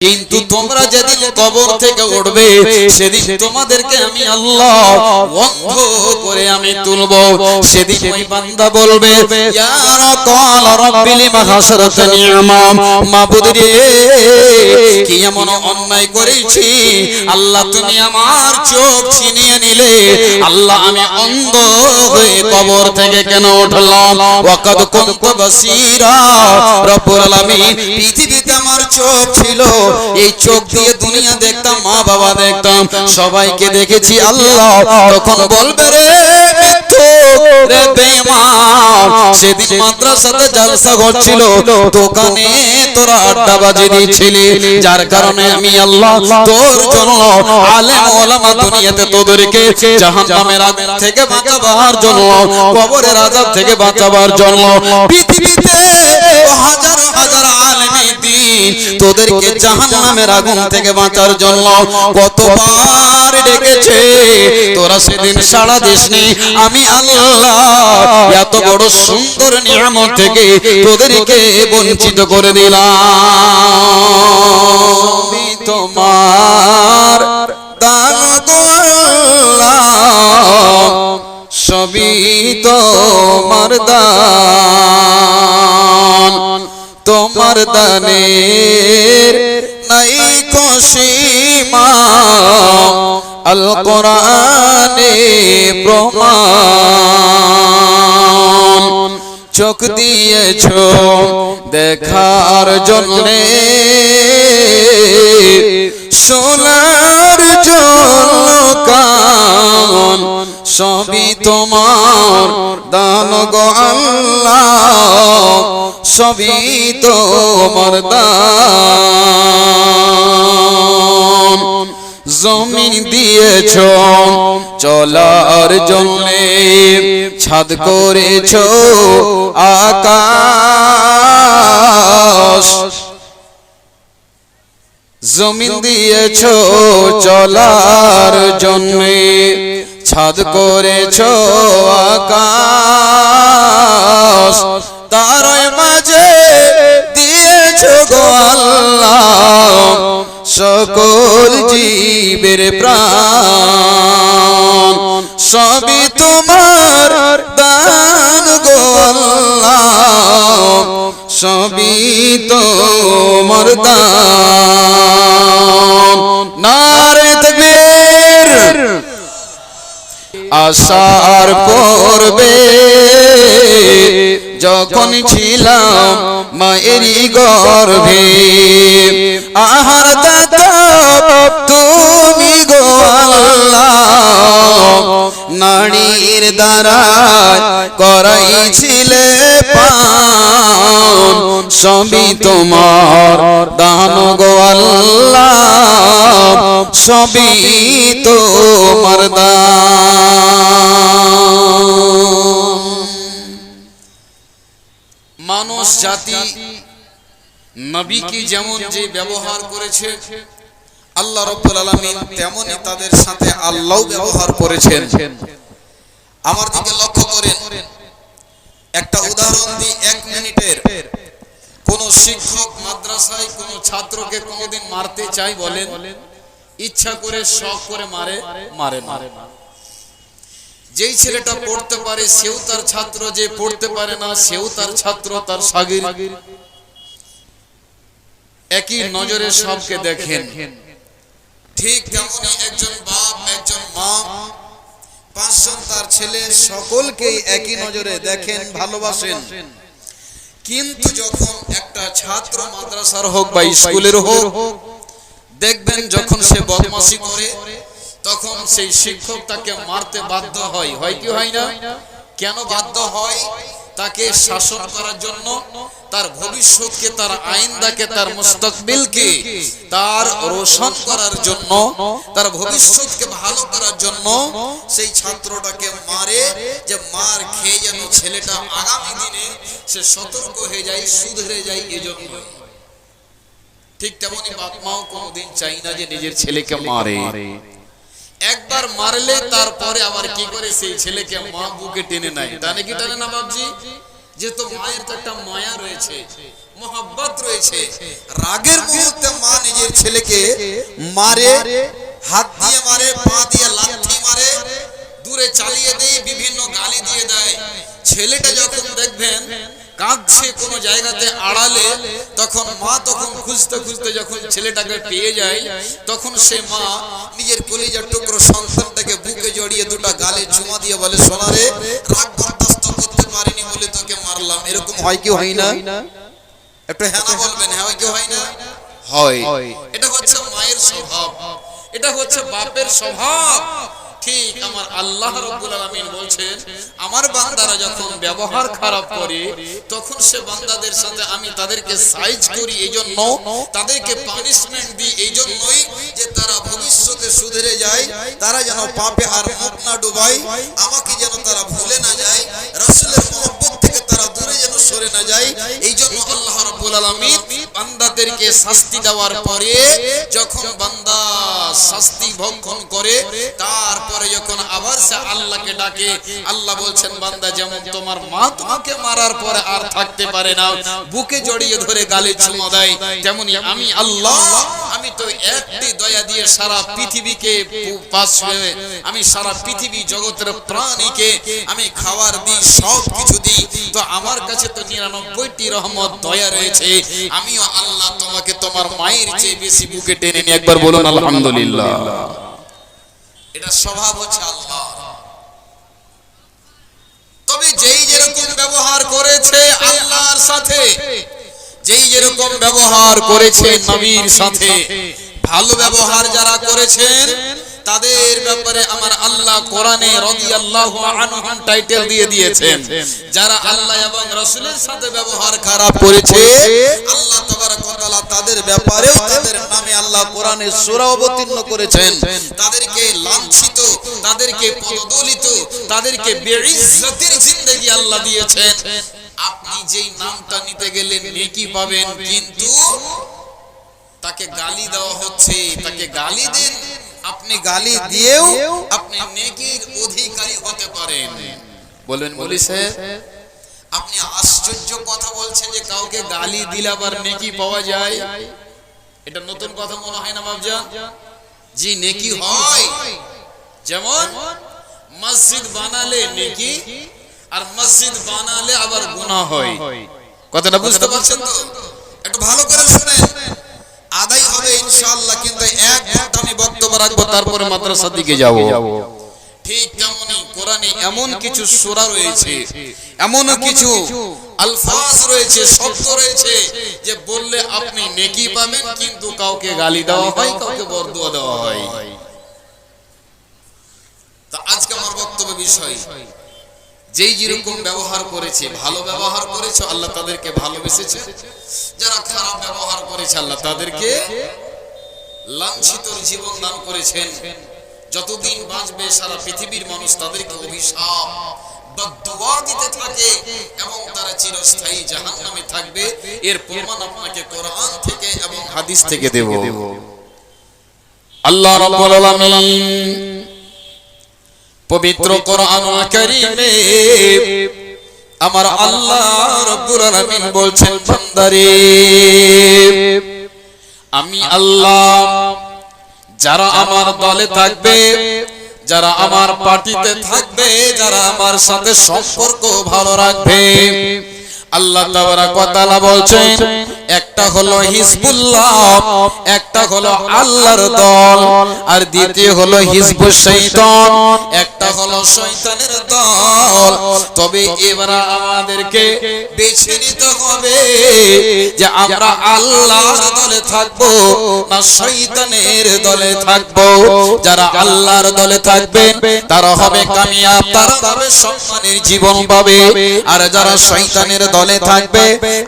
কিন্তু তোমরা যেদিন কবর থেকে উঠবে সেদিন তোমাদেরকে আমি আল্লাহ অন্ধ করে আমি তুলব। সেদিন ওই বান্দা বলবে ইয়া রাব্বি লিমা হাসরাতানি আমাম, মাবুদ রে কি এমন অন্যায় করেছি আল্লাহ, তুমি আমার চোখ ছিনিয়ে নিলে, আল্লাহ আমি অন্ধ হয়ে কবর থেকে কেন উঠলাম? ওয়াকাদ কুনতু বাসীরা, রব্বুল আলামিন পৃথিবীতে আমার চোখ ছিল, এই চোখ দিয়ে দুনিয়া দেখতাম, মা বাবা দেখতাম, সবাইকে দেখেছি আল্লাহ। তখন বলবে রে মিথ্যুক, রে বেঈমান, সেদিন মাদ্রাসাতে জালসা হচ্ছিল, দোকানে তোরা আড্ডাবাজি দিচ্ছিলি, যার কারণে আমি আল্লাহ তোর জন্য আলেম ওলামা দুনিয়াতে তোদেরকে জাহান্নামের আগুন থেকে বাঁচাবার জন্য, কবরের আযাব থেকে বাঁচাবার জন্য পৃথিবীতে হাজার হাজার আলেমী দ্বীন তোদেরকে জাহান্নামের আগুন থেকে বাঁচার জন্য কতবার ডেকেছে, তোরা সেদিন সাড়া দিসনি। আমি আল্লাহ এত বড় সুন্দর নিয়ামত থেকে তোদেরকে বঞ্চিত করে দিলাম। তোমার দান গো আল্লাহ, সবই তোমার দান, তোমার দানের নাই কো সীমা, আল কোরআনে প্রমাণ। চোখ দিয়েছো দেখার জন্যে, শোনার জন্য কান, সবই তোমার দান গো আল্লাহ, সবই তোমার দান। জমিন দিয়েছো চলার জন্যে, ছাদ করেছো আকাশ, জমিন দিয়েছো চলার জন্যে, ছাদ করেছো আকাশ, তার মাঝে দিয়েছো গো আল্লাহ সকল জীবের প্রাণ, সবই তোমার দান গো আল্লাহ, সবই তোমার দান। নারে তাকবীর। আসার পূর্বে যখন ছিলাম মায়েরই গর্ভে, আহার দাতা তুমি গো আল্লাহ, নারীর দ্বারা করাইছিলে পান, সবই তোমার দান গো আল্লাহ, সবই তোমার দান। মানুষ জাতি নবীকে যেমন যে ব্যবহার করেছে আল্লাহ রাব্বুল আলামিন, তেমনি তাদের সাথে আল্লাহ ব্যবহার করেছেন। আমার দিকে লক্ষ্য করেন, একটা উদাহরণ দিই 1 মিনিটের। কোন শিক্ষক মাদ্রাসায় কোন ছাত্রকে কোনদিন মারতে চাই বলেন? ইচ্ছা করে শখ করে মারে? মারে না। যেই ছেলেটা পড়তে পারে সেও তার ছাত্র, যে পড়তে পারে না সেও তার ছাত্র, তার শাগির্দ। একই নজরে সবকে দেখেন। ঠিক তেমনি একজন বাপ, একজন মা, 5 জন তার ছেলে, সকলকেই একই নজরে দেখেন, ভালোবাসেন। কিন্তু যখন একটা ছাত্র মাদ্রাসার হোক বা স্কুলের হোক, দেখবেন যখন সে বদমাশি করে তখন সেই শিক্ষক তাকে মারতে বাধ্য হয়। হয় কি হয় না? কেন বাধ্য হয়? তাকে শাসন করার জন্য, তার ভবিষ্যৎকে, তার আইনদাকে, তার মুস্তাকবিলকে তার রোশন করার জন্য, তার ভবিষ্যৎকে ভালো করার জন্য সেই ছাত্রটাকে মারে, যে মার খেয়ে যেন ছেলেটা আগামী দিনে সে সতর্ক হয়ে যায়, শুধরে যায়। এজন্য ঠিক তেমনি বাপ মাও কোনোদিন চাই না যে নিজের ছেলেকে মারে। একবার মারলে তারপরে আবার কি করে সেই ছেলেকে মা বুকে টেনে নেয়। তা নাকি টানে না বাপজি? যেহেতু মায়ের তো একটা মায়া রয়েছে, মোহাব্বত রয়েছে, রাগের মুহূর্তে মা নিজের ছেলেকে মারে, হাত দিয়ে মারে, পা দিয়ে লাথি মারে, দূরে চালিয়ে দেয়, বিভিন্ন গালি দিয়ে দেয়। ছেলেটা যখন দেখবেন কাঁদছে কোনো জায়গাতে আড়ালে, তখন মা তখন খুঁজতে খুঁজতে যখন ছেলেটাকে পেয়ে যায়, তখন সে মা নিজের কলিজার টুকরো সন্তানটাকে বুকে জড়িয়ে দুটো গালে চুমা দিয়ে বলে, সোনারে, রাগ বরদাস্ত করতে পারিনি বলে তোকে মারলাম। এরকম হয় কি হয় না? একটু হ্যাঁ না বলবেন, হ্যাঁ কি হয় না? হয়। এটা হচ্ছে মায়ের স্বভাব, এটা হচ্ছে বাপের স্বভাব। ঠিক আমার আল্লাহ রাব্বুল আলামিন বলছেন, আমার বান্দারা যখন ব্যবহার খারাপ করে তখন সে বান্দাদের সাথে আমি তাদেরকে সাইজ করি, এইজন্য তাদেরকে পানিশমেন্ট দিই, এইজন্যই যে তারা ভবিষ্যতে সুধরে যায়, তারা যেন পাপে আর মুখ না ডুবায়, আমাকে যেন তারা ভুলে না যায়, রাসূলের মহব্বত থেকে তারা দূরে যেন সরে না যায়। এইজন্য আল্লাহ রাব্বুল আলামিন বান্দাদেরকে শাস্তি দেওয়ার পরে যখন বান্দা শাস্তি ভক্ষণ করে, তারপরে যখন আবার সে আল্লাহকে ডাকে, আল্লাহ বলছেন, বান্দা যেমন তোমার মা তোমাকে মারার পরে আর থাকতে পারে না, বুকে জড়িয়ে ধরে গালে চুমা দেয়, তেমনি আমি আল্লাহ, আমি তো একটি দয়া দিয়ে সারা পৃথিবীকে আমি সারা পৃথিবী জগতের প্রাণীকে আমি খাবার দিই, সব কিছু দিই, তো আমার কাছে তো 99টি রহমত দয়া রয়েছে, আমিও আল্লাহ তোমাকে তোমার মায়ের চেয়ে বেশি বুকে টেনে নিয়ে একবার বলুন আলহামদুলিল্লাহ। এটা স্বভাব হচ্ছে আল্লাহ। তবে যেই যেরকম ব্যবহার করেছে আল্লাহর সাথে, যেই যেরকম ব্যবহার করেছে নবীর সাথে, ভালো ব্যবহার যারা করেছেন তাদের ব্যাপারে আমার আল্লাহ কোরআনে রাদিয়াল্লাহু আনহুম টাইটেল দিয়ে দিয়েছেন। যারা আল্লাহ এবং রাসূলের সাথে ব্যবহার খারাপ করেছে, আল্লাহ তাবারক ওয়া তাআলা তাদের ব্যাপারেও তাদের নামে আল্লাহ কোরআনে সূরা অবতীর্ণ করেছেন। তাদেরকে লাঞ্ছিত, তাদেরকে পদদলিত, তাদেরকে বেইজ্জতের জিন্দেগি আল্লাহ দিয়েছেন। আপনি যেই নামটা নিতে গেলে নেকি পাবেন, কিন্তু তাকে গালি দেওয়া হচ্ছে, তাকে গালি দেন, আপনি গালি দিয়েও আপনি নেকির অধিকারী হতে পারেন। বলেন বলি স্যার, আপনি আশ্চর্য কথা বলছেন যে কাউকে গালি দিলে আবার নেকি পাওয়া যায়। এটা নতুন কথা মনে হয় না বাবজান? জি, নেকি হয়। যেমন মসজিদ বানালে নেকি, আর মসজিদ বানালে আবার গুনাহ হয়। কথাটা বুঝতে পারছেন তো? একটু ভালো করে শুনেন, আদায় হবে ইনশাআল্লাহ, কিন্তু এক ঘন্টা আমি বক্তব্য রাখবো, তারপরে মাদ্রাসার দিকে যাব। ঠিক তেমনই কোরআনে এমন কিছু সূরা রয়েছে, এমন কিছু আলফাজ রয়েছে, শব্দ রয়েছে যে বললে আপনি নেকি পাবেন, কিন্তু কাউকে গালি দেওয়া হয়, কাউকে বরদুয়া দেওয়া হয়। তা আজকে আমার বক্তব্য বিষয়, যেই যেরকম ব্যবহার করেছে, ভালো ব্যবহার করেছে আল্লাহ তাদেরকে ভালোবেসেছে, যারা খারাপ ব্যবহার করেছে আল্লাহ তাদেরকে লাঞ্ছিত জীবন দান করেছেন। যতদিন বাঁচবে সারা পৃথিবীর মানুষ তাদেরকে অভিশাপ বদদুয়া দিতে থাকে এবং তারা চিরস্থায়ী জাহান্নামে থাকবে। এর প্রমাণ আপনাকে কোরআন থেকে এবং হাদিস থেকে দেব। আল্লাহ রাব্বুল আলামিন পবিত্র কোরআনুল কারীমে আমার আল্লাহ রাব্বুল আলামিন বলছেন, বান্দারে আমি আল্লাহ যারা আমার দলে থাকবে, যারা আমার পার্টিতে থাকবে, যারা আমার সাথে সম্পর্ক ভালো রাখবে, আল্লাহ তাবারক ওয়া তাআলা বলছেন, একটা হলো হিজবুল্লাহ, একটা হলো আল্লাহর দল, আর দ্বিতীয় হলো হিজবুশ শয়তান, একটা হলো শয়তানের দল। তবে এবার আমাদেরকে বেছে নিতে হবে যে আমরা আল্লাহর দলে থাকবো না শয়তানের দলে থাকবো। যারা আল্লাহর দলে থাকবে তারা হবে কামিয়াব, তারা হবে সম্মানের জীবন পাবে, আর যারা শয়তানের দলে থাকবে।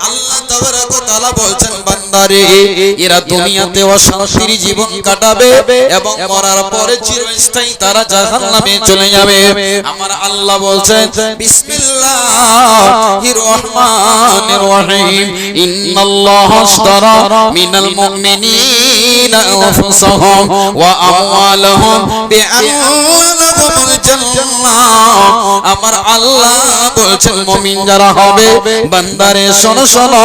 আল্লাহ তাবারক ওয়া তাআলা বলছেন বান্দারে এরা দুনিয়াতে অশান্তির জীবন কাটাবে এবং মরার পরে চিরস্থায়ী তারা জাহান্নামে চলে যাবে। আমার আল্লাহ বলছেন বিসমিল্লাহির রহমানির রহিম ইন্নাল্লাহা আশতারা মিনাল মুমিনিনা আনফুসাহুম ওয়া আমওয়ালাহুম বিআন্নাহুমুল জান্নাহ। আমার আল্লাহ বলছেন মুমিন যারা হবে বান্দারে শোনো শোনো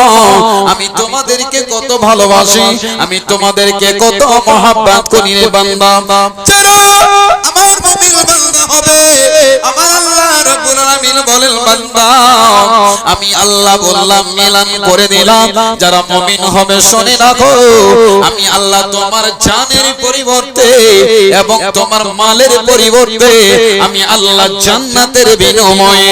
আমি তোমাদেরকে কত ভালোবাসি, আমি তোমাদেরকে কত মহব্বত করি রে বান্দা। যারা আমার মুমিন বান্দা হবে আমার আল্লাহ রাব্বুল আলামিন বলেন বান্দা আমি আল্লাহ বললাম মিলান করে দিলাম যারা মুমিন হবে শুনে রাখো আমি আল্লাহ তোমার জানের পরিবর্তে এবং তোমার মালের পরিবর্তে আমি আল্লাহ জান্নাতের বিনিময়ে